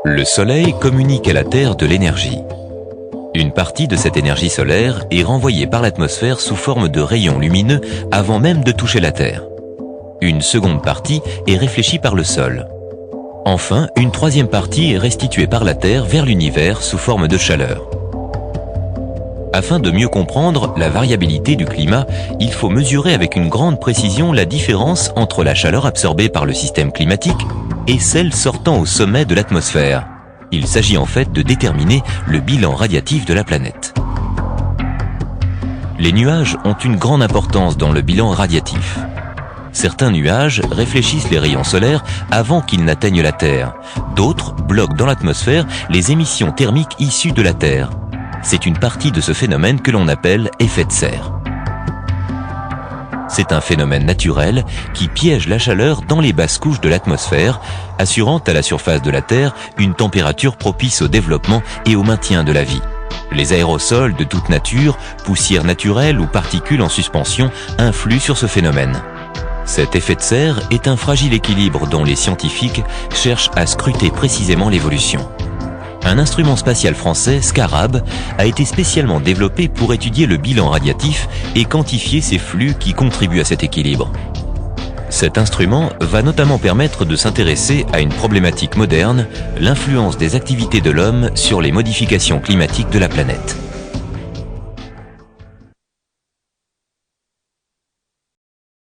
Le Soleil communique à la Terre de l'énergie. Une partie de cette énergie solaire est renvoyée par l'atmosphère sous forme de rayons lumineux avant même de toucher la Terre. Une seconde partie est réfléchie par le sol. Enfin, une troisième partie est restituée par la Terre vers l'univers sous forme de chaleur. Afin de mieux comprendre la variabilité du climat, il faut mesurer avec une grande précision la différence entre la chaleur absorbée par le système climatique et celle sortant au sommet de l'atmosphère. Il s'agit en fait de déterminer le bilan radiatif de la planète. Les nuages ont une grande importance dans le bilan radiatif. Certains nuages réfléchissent les rayons solaires avant qu'ils n'atteignent la Terre. D'autres bloquent dans l'atmosphère les émissions thermiques issues de la Terre. C'est une partie de ce phénomène que l'on appelle effet de serre. C'est un phénomène naturel qui piège la chaleur dans les basses couches de l'atmosphère, assurant à la surface de la Terre une température propice au développement et au maintien de la vie. Les aérosols de toute nature, poussière naturelle ou particules en suspension influent sur ce phénomène. Cet effet de serre est un fragile équilibre dont les scientifiques cherchent à scruter précisément l'évolution. Un instrument spatial français, Scarab, a été spécialement développé pour étudier le bilan radiatif et quantifier ces flux qui contribuent à cet équilibre. Cet instrument va notamment permettre de s'intéresser à une problématique moderne, l'influence des activités de l'homme sur les modifications climatiques de la planète.